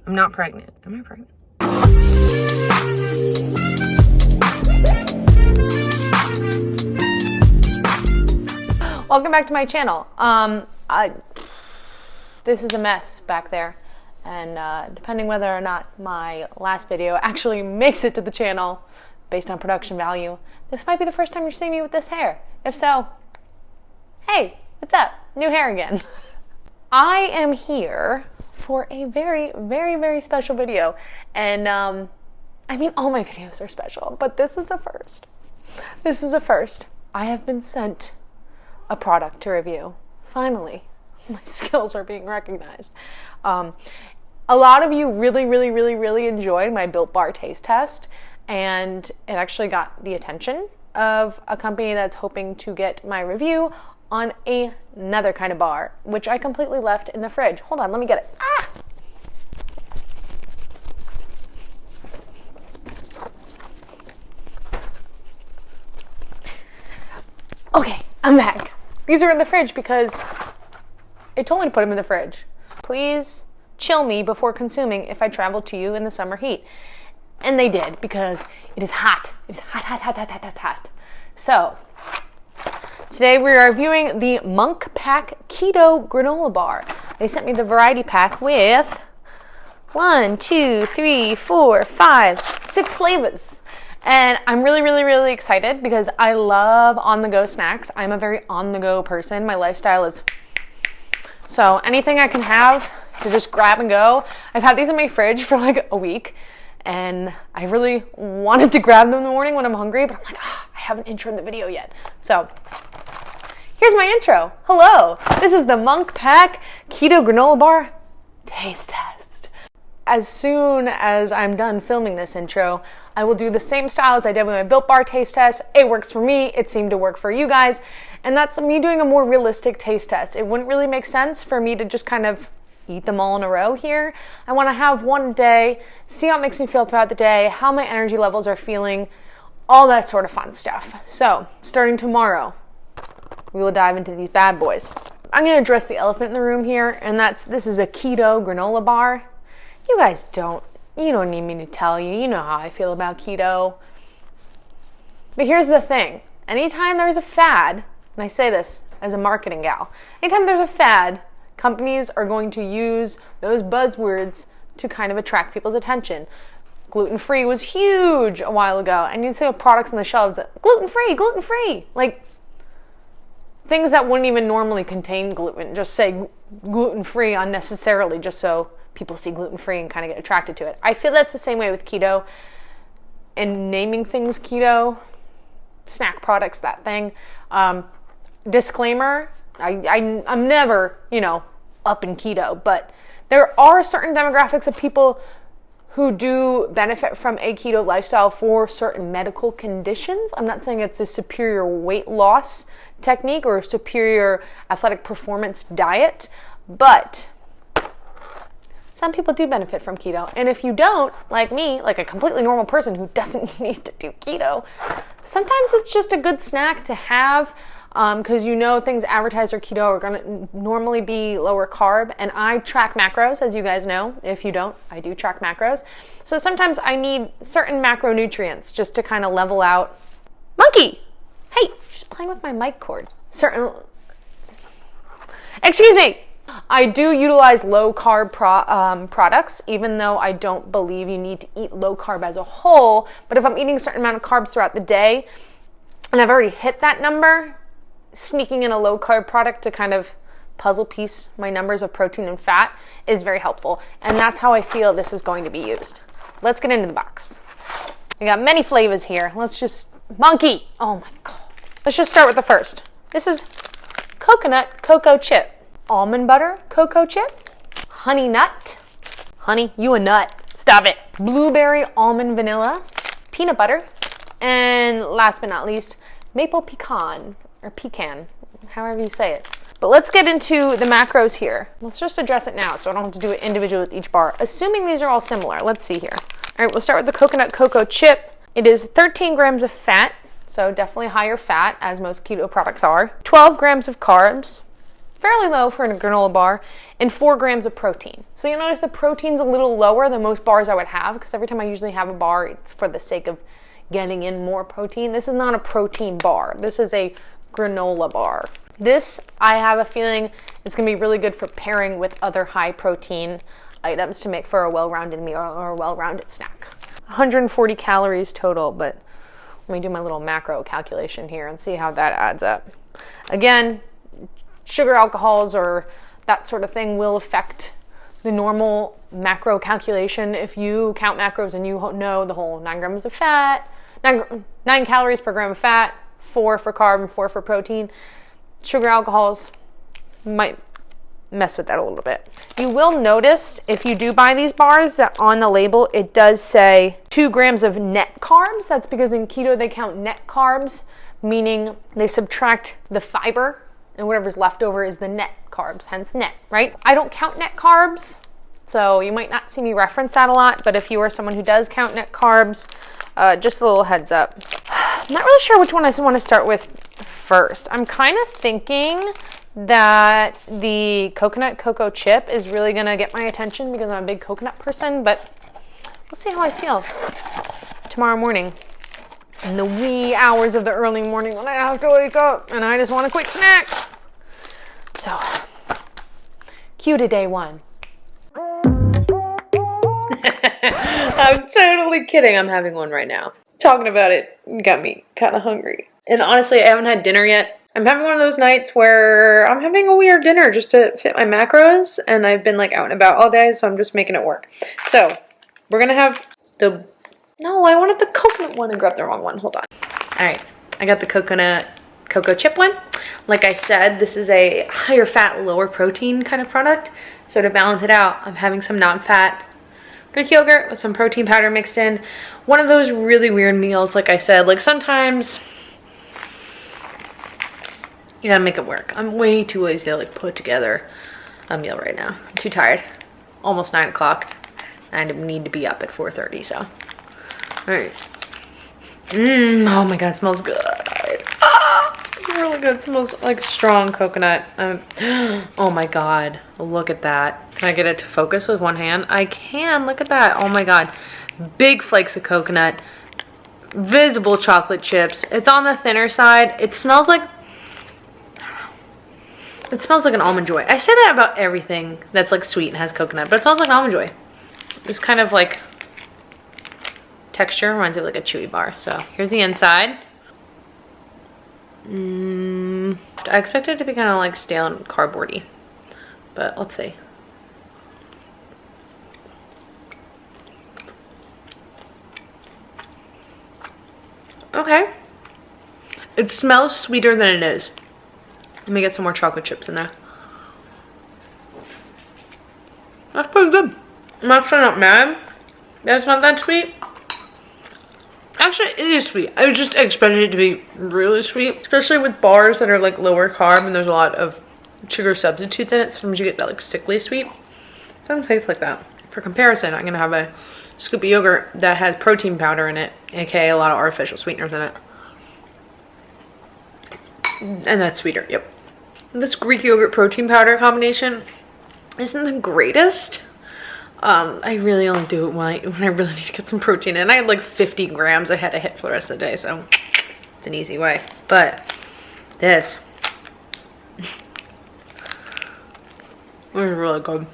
I'm not pregnant. Am I pregnant? Welcome back to my channel. This is a mess back there, and depending whether or not my last video actually makes it to the channel based on production value, this might be the first time you're seeing me with this hair. If so, hey, what's up? New hair again. I am here for a very, very, very special video, and I mean, all my videos are special, but this is a first. This is a first. I have been sent a product to review. Finally, my skills are being recognized. A lot of you really enjoyed my Built Bar taste test, and it actually got the attention of a company that's hoping to get my review on another kind of bar, which I completely left in the fridge. Hold on, let me get it. Ah! Okay, I'm back. These are in the fridge because it told me to put them in the fridge. Please chill me before consuming if I travel to you in the summer heat. And they did, because it is hot. It is hot. So, today we are reviewing the Munk Pack Keto Granola Bar. They sent me the variety pack with 1, 2, 3, 4, 5, 6 flavors. And I'm really excited because I love on-the-go snacks. I'm a very on-the-go person. My lifestyle is... So anything I can have to just grab and go. I've had these in my fridge for like a week, and I really wanted to grab them in the morning when I'm hungry, but I'm like, I haven't introed the video yet. So here's my intro. Hello, this is the Munk Pack Keto Granola Bar Taste Test. As soon as I'm done filming this intro, I will do the same style as I did with my Built Bar taste test. It works for me, it seemed to work for you guys, and that's me doing a more realistic taste test. It wouldn't really make sense for me to just kind of eat them all in a row here. I want to have one a day, see how it makes me feel throughout the day, how my energy levels are feeling, all that sort of fun stuff. So, starting tomorrow, we will dive into these bad boys. I'm going to address the elephant in the room here, and this is a keto granola bar. You guys you don't need me to tell you. You know how I feel about keto. But here's the thing. Anytime there's a fad, and I say this as a marketing gal, anytime there's a fad, companies are going to use those buzzwords to kind of attract people's attention. Gluten-free was huge a while ago, and you see products on the shelves that gluten-free, like things that wouldn't even normally contain gluten, just say gluten-free unnecessarily just so people see gluten-free and kind of get attracted to it. I feel that's the same way with keto, and naming things keto, snack products, that thing. Disclaimer, I'm never, up in keto, but there are certain demographics of people who do benefit from a keto lifestyle for certain medical conditions. I'm not saying it's a superior weight loss technique or a superior athletic performance diet, but some people do benefit from keto. And if you don't, like me, like a completely normal person who doesn't need to do keto, sometimes it's just a good snack to have, because things advertised are keto are going to normally be lower carb. And I track macros, as you guys know. If you don't, I do track macros. So sometimes I need certain macronutrients just to kind of level out. Monkey! Hey, she's playing with my mic cord. Excuse me! I do utilize low carb products, even though I don't believe you need to eat low carb as a whole. But if I'm eating a certain amount of carbs throughout the day, and I've already hit that number, sneaking in a low carb product to kind of puzzle piece my numbers of protein and fat is very helpful. And that's how I feel this is going to be used. Let's get into the box. We got many flavors here. Monkey! Oh my God. Let's just start with the first. This is coconut cocoa chip. Almond butter cocoa chip, honey nut, honey, you a nut, stop it, blueberry almond vanilla, peanut butter, and last but not least, maple pecan, or pecan, however you say it. But let's get into the macros here. Let's just address it now so I don't have to do it individually with each bar. Assuming these are all similar, let's see here. All right, we'll start with the coconut cocoa chip. It is 13 grams of fat, so definitely higher fat, as most keto products are. 12 grams of carbs, fairly low for a granola bar, and 4 grams of protein. So you notice the protein's a little lower than most bars I would have, because every time I usually have a bar, it's for the sake of getting in more protein. This is not a protein bar. This is a granola bar. This, I have a feeling, is going to be really good for pairing with other high protein items to make for a well-rounded meal or a well-rounded snack. 140 calories total, but let me do my little macro calculation here and see how that adds up. Again, sugar alcohols or that sort of thing will affect the normal macro calculation. If you count macros and you know the whole 9 grams of fat, 9 calories per gram of fat, 4 for carb and 4 for protein, sugar alcohols might mess with that a little bit. You will notice if you do buy these bars that on the label it does say 2 grams of net carbs. That's because in keto they count net carbs, meaning they subtract the fiber and whatever's left over is the net carbs, hence net, right? I don't count net carbs, so you might not see me reference that a lot, but if you are someone who does count net carbs, just a little heads up. I'm not really sure which one I want to start with first. I'm kind of thinking that the coconut cocoa chip is really gonna get my attention because I'm a big coconut person, but we'll see how I feel tomorrow morning in the wee hours of the early morning when I have to wake up and I just want a quick snack. So, cue to day 1. I'm totally kidding. I'm having one right now. Talking about it got me kind of hungry. And honestly, I haven't had dinner yet. I'm having one of those nights where I'm having a weird dinner just to fit my macros, and I've been like out and about all day, so I'm just making it work. So, we're gonna have no, I wanted the coconut one and grabbed the wrong one. Hold on. All right, I got the coconut cocoa chip one. Like I said, this is a higher fat, lower protein kind of product. So to balance it out, I'm having some non-fat Greek yogurt with some protein powder mixed in. One of those really weird meals, like I said, like sometimes you gotta make it work. I'm way too lazy to like put together a meal right now. I'm too tired. Almost 9 o'clock. I need to be up at 4:30, so. All right. Oh my God, it smells good. It's really good. It smells like strong coconut. Oh my God, look at that. Can I get it to focus with one hand? I can, look at that. Oh my God. Big flakes of coconut, visible chocolate chips. It's on the thinner side. It smells like an Almond Joy. I say that about everything that's like sweet and has coconut, but it smells like Almond Joy. This kind of like texture reminds me of like a chewy bar. So here's the inside. I expect it to be kind of like stale and cardboardy, but let's see. Okay. It smells sweeter than it is. Let me get some more chocolate chips in there. That's pretty good. I'm actually not mad. That's not that sweet. Actually, it is sweet. I just expected it to be really sweet, especially with bars that are like lower carb and there's a lot of sugar substitutes in it. Sometimes you get that like sickly sweet. It doesn't taste like that. For comparison, I'm gonna have a scoop of yogurt that has protein powder in it, aka a lot of artificial sweeteners in it. And that's sweeter, yep. This Greek yogurt protein powder combination isn't the greatest. I really only do it when I really need to get some protein in. I had like 50 grams I had to hit for the rest of the day, so it's an easy way. But this was really good.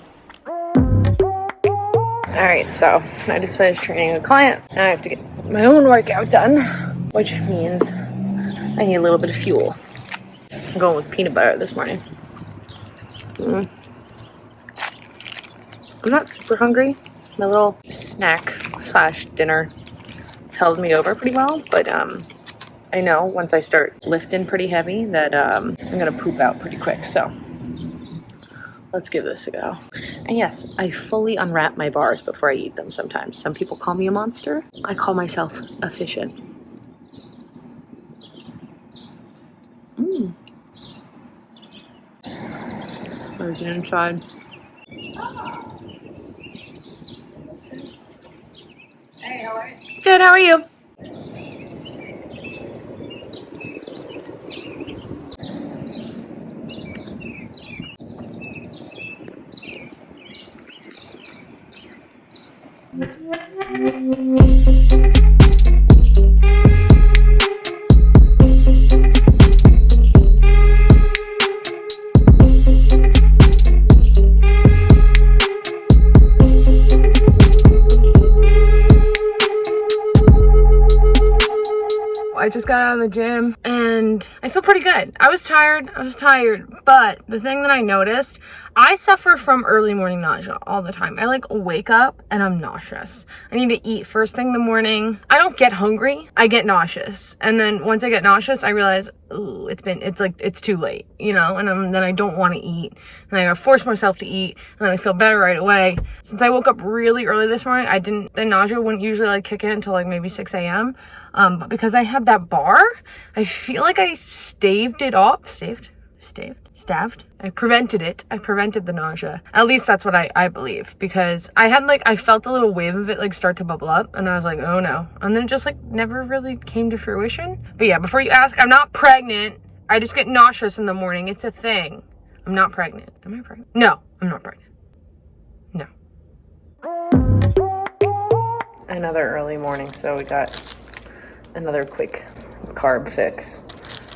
Alright, so I just finished training a client. Now I have to get my own workout done, which means I need a little bit of fuel. I'm going with peanut butter this morning. I'm not super hungry. My little snack / dinner held me over pretty well, but I know once I start lifting pretty heavy that I'm gonna poop out pretty quick, so let's give this a go. And yes, I fully unwrap my bars before I eat them sometimes. Some people call me a monster. I call myself efficient. Where's the inside? Hey, how are you? Good, how are you? I just got out of the gym and I feel pretty good. I was tired, but the thing that I noticed, I suffer from early morning nausea all the time. I like wake up and I'm nauseous. I need to eat first thing in the morning. I don't get hungry, I get nauseous. And then once I get nauseous, I realize, ooh, it's too late, you know, and then I don't want to eat. And I gotta force myself to eat and then I feel better right away. Since I woke up really early this morning, the nausea wouldn't usually like kick in until like maybe 6 a.m. But because I had that bar, I feel like I staved it off. Staved? I prevented it. I prevented the nausea. At least that's what I believe. Because I felt a little wave of it like start to bubble up. And I was like, oh no. And then it just like never really came to fruition. But yeah, before you ask, I'm not pregnant. I just get nauseous in the morning. It's a thing. I'm not pregnant. Am I pregnant? No, I'm not pregnant. No. Another early morning. So we got another quick carb fix,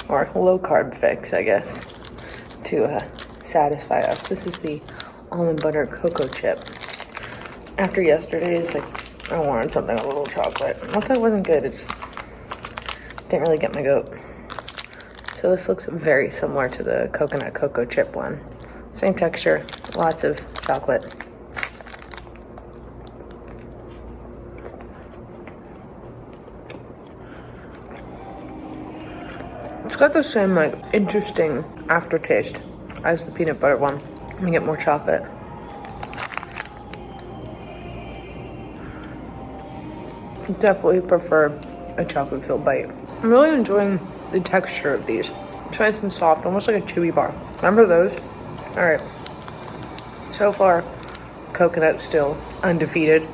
or low carb fix, I guess, to satisfy us. This is the almond butter cocoa chip. After yesterday's, like, I wanted something a little chocolate. Not that it wasn't good, it just didn't really get my goat. So this looks very similar to the coconut cocoa chip one. Same texture, lots of chocolate. It's got the same, like, interesting aftertaste as the peanut butter one. I'm gonna get more chocolate. Definitely prefer a chocolate-filled bite. I'm really enjoying the texture of these. It's nice and soft, almost like a chewy bar. Remember those? All right. So far, coconut's still undefeated.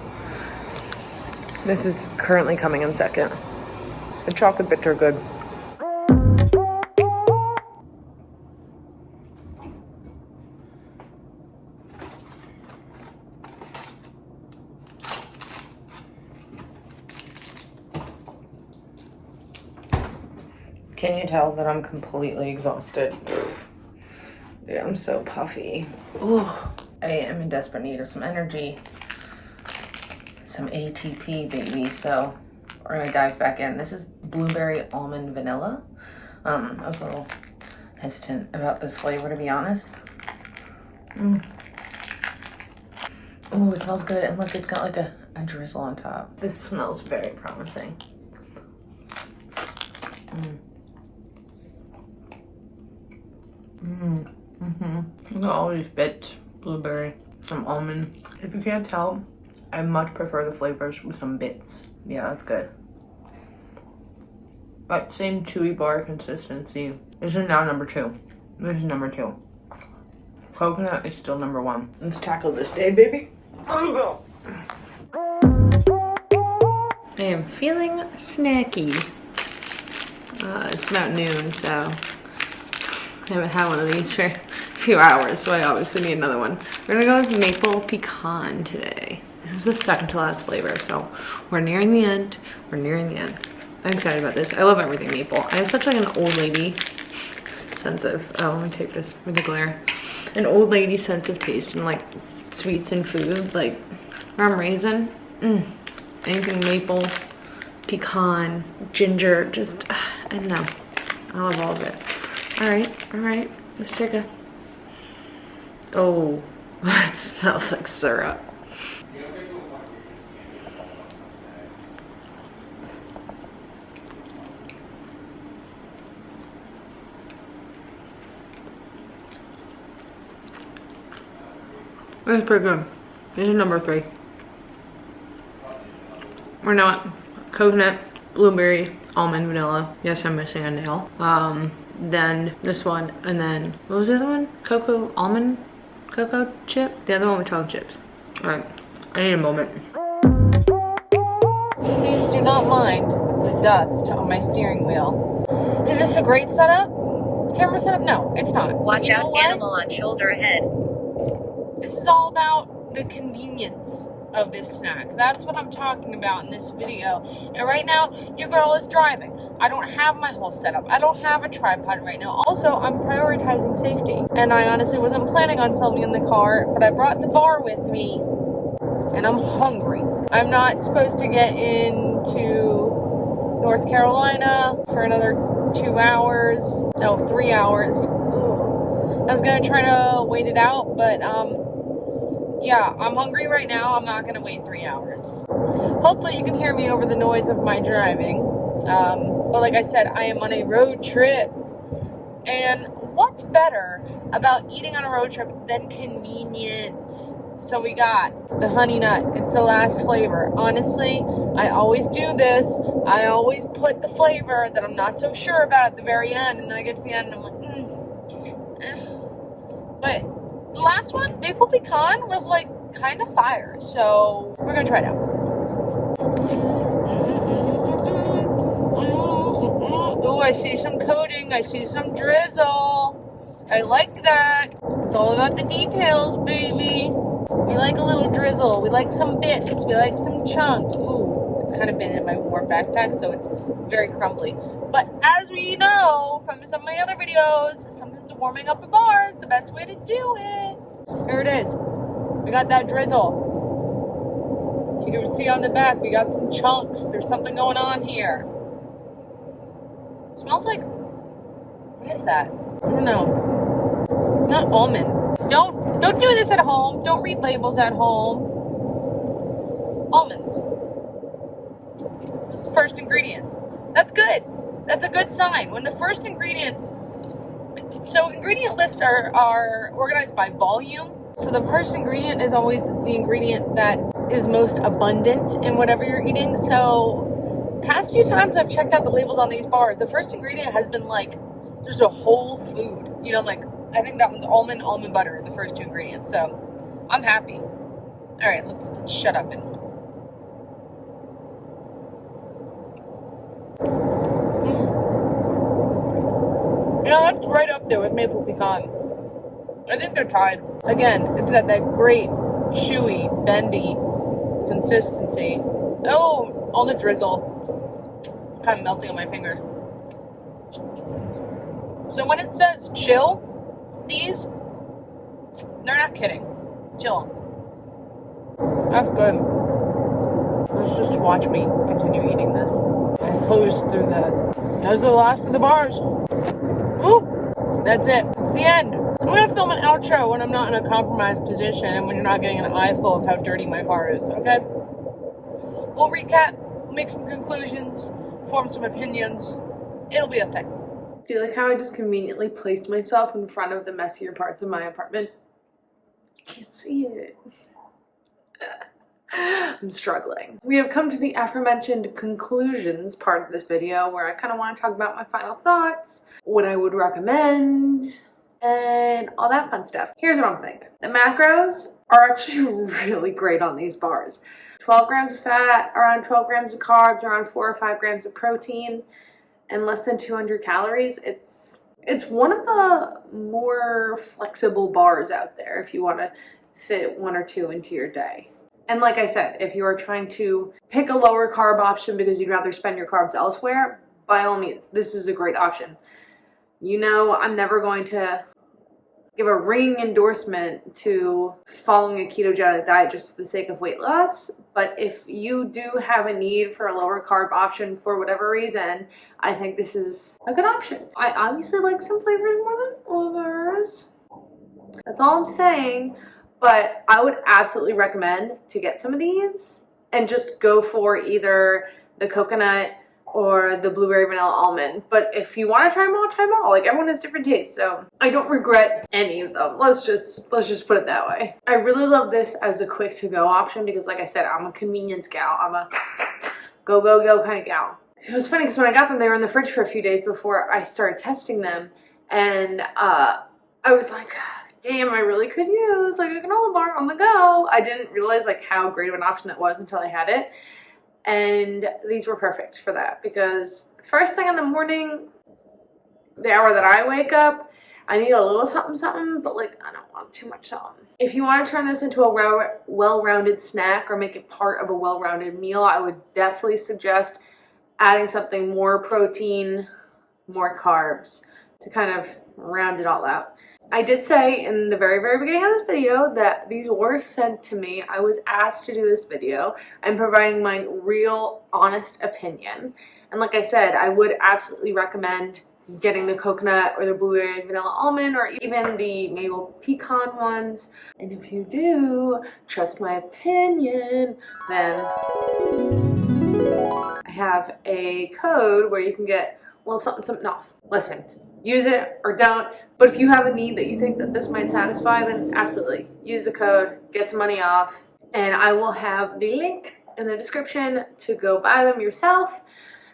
This is currently coming in second. The chocolate bits are good. Can you tell that I'm completely exhausted? Dude, I'm so puffy. Ooh, I am in desperate need of some energy. Some ATP, baby. So we're gonna dive back in. This is blueberry almond vanilla. I was a little hesitant about this flavor, to be honest. Ooh, it smells good. And look, it's got like a drizzle on top. This smells very promising. Look at all these bits. Blueberry, some almond. If you can't tell, I much prefer the flavors with some bits. Yeah, that's good. That same chewy bar consistency. This is now number 2. This is number 2. Coconut is still number 1. Let's tackle this day, baby. Let's go. I am feeling snacky. It's about noon, so I haven't had one of these for a few hours, so I obviously need another one. We're gonna go with maple pecan today. This is the second to last flavor, so we're nearing the end. I'm excited about this. I love everything maple. I have such like an old lady sense of, oh, let me take this with the glare. An old lady sense of taste and like sweets and food, like where I'm raising. Anything maple, pecan, ginger, just, I don't know. I love all of it. All right, let's take a, oh, that smells like syrup. That's pretty good. This is number 3. Or not. Coconut, blueberry, almond, vanilla. Yes, I'm missing a nail. Then this one, and then what was the other one? Almond cocoa chip? The other one with chocolate chips. Alright, I need a moment. Please do not mind the dust on my steering wheel. Is this a great setup? Camera setup? No, it's not. Watch out, animal on shoulder ahead. This is all about the convenience of this snack. That's what I'm talking about in this video. And right now, your girl is driving. I don't have my whole setup. I don't have a tripod right now. Also, I'm prioritizing safety. And I honestly wasn't planning on filming in the car, but I brought the bar with me, and I'm hungry. I'm not supposed to get into North Carolina for another 2 hours. No, 3 hours. Ooh. I was gonna try to wait it out, but yeah, I'm hungry right now. I'm not gonna wait 3 hours. Hopefully you can hear me over the noise of my driving. But like I said, I am on a road trip. And what's better about eating on a road trip than convenience? So we got the honey nut. It's the last flavor. Honestly, I always do this. I always put the flavor that I'm not so sure about at the very end, and then I get to the end and I'm like, But the last one, maple pecan, was like kind of fire. So we're gonna try it out. Oh, I see some coating. I see some drizzle. I like that. It's all about the details, baby. We like a little drizzle. We like some bits. We like some chunks. Ooh, it's kind of been in my warm backpack, so it's very crumbly. But as we know from some of my other videos, sometimes warming up a bar is the best way to do it. Here it is. We got that drizzle. You can see on the back, we got some chunks. There's something going on here. It smells like, what is that? I don't know. Not almond. Don't do this at home. Don't read labels at home. Almonds. This is the first ingredient. That's good. That's a good sign. When the first ingredient, so ingredient lists are organized by volume. So the first ingredient is always the ingredient that is most abundant in whatever you're eating. So past few times I've checked out the labels on these bars, the first ingredient has been like just a whole food. You know, like I think that one's almond butter, the first 2 ingredients. So I'm happy. All right, let's shut up and. You know, that's right up there with maple pecan. I think they're tied. Again, it's got that great, chewy, bendy consistency. Oh, all the drizzle. Kind of melting on my fingers. So when it says chill, these, they're not kidding. Chill. That's good. Let's just watch me continue eating this. I hose through that. Those are the last of the bars. Ooh, that's it. It's the end. I'm going to film an outro when I'm not in a compromised position and when you're not getting an eyeful of how dirty my car is, okay? We'll recap, make some conclusions, form some opinions. It'll be a thing. Do you like how I just conveniently placed myself in front of the messier parts of my apartment? You can't see it. I'm struggling. We have come to the aforementioned conclusions part of this video where I kind of want to talk about my final thoughts, what I would recommend, and all that fun stuff. Here's what I'm thinking. The macros are actually really great on these bars. 12 grams of fat, around 12 grams of carbs, around 4 or 5 grams of protein, and less than 200 calories. It's one of the more flexible bars out there if you want to fit 1 or 2 into your day. And like I said, if you are trying to pick a lower carb option because you'd rather spend your carbs elsewhere, by all means, this is a great option. You know, I'm never going to give a ringing endorsement to following a ketogenic diet just for the sake of weight loss, but if you do have a need for a lower carb option for whatever reason, I think this is a good option. I obviously like some flavors more than others. That's all I'm saying. But I would absolutely recommend to get some of these and just go for either the coconut or the blueberry vanilla almond. But if you want to try them all, try them all. Like, everyone has different tastes, so I don't regret any of them. Let's just put it that way. I really love this as a quick to-go option because, like I said, I'm a convenience gal. I'm a go kind of gal. It was funny because when I got them, they were in the fridge for a few days before I started testing them, and I was like, damn, I really could use like a granola bar on the go. I didn't realize like how great of an option that was until I had it. And these were perfect for that because first thing in the morning, the hour that I wake up, I need a little something something, but like I don't want too much something. If you want to turn this into a well-rounded snack or make it part of a well-rounded meal, I would definitely suggest adding something more protein, more carbs to kind of round it all out. I did say in the very, very beginning of this video that these were sent to me. I was asked to do this video. I'm providing my real, honest opinion. And like I said, I would absolutely recommend getting the coconut or the blueberry vanilla almond or even the maple pecan ones. And if you do trust my opinion, then I have a code where you can get a little something, something off. Listen, use it or don't. But if you have a need that you think that this might satisfy, then absolutely use the code, get some money off, and I will have the link in the description to go buy them yourself,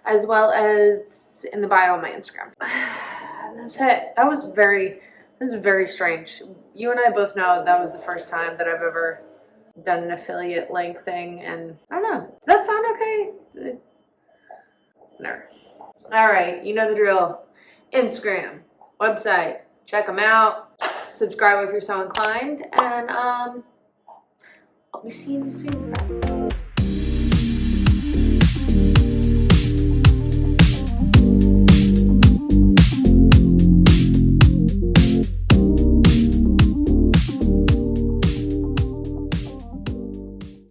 as well as in the bio on my Instagram. And that's it. This is very strange. You and I both know that was the first time that I've ever done an affiliate link thing, and I don't know. Does that sound okay? No. All right, you know the drill. Instagram, website. Check them out. Subscribe if you're so inclined. And I'll be seeing you soon, friends.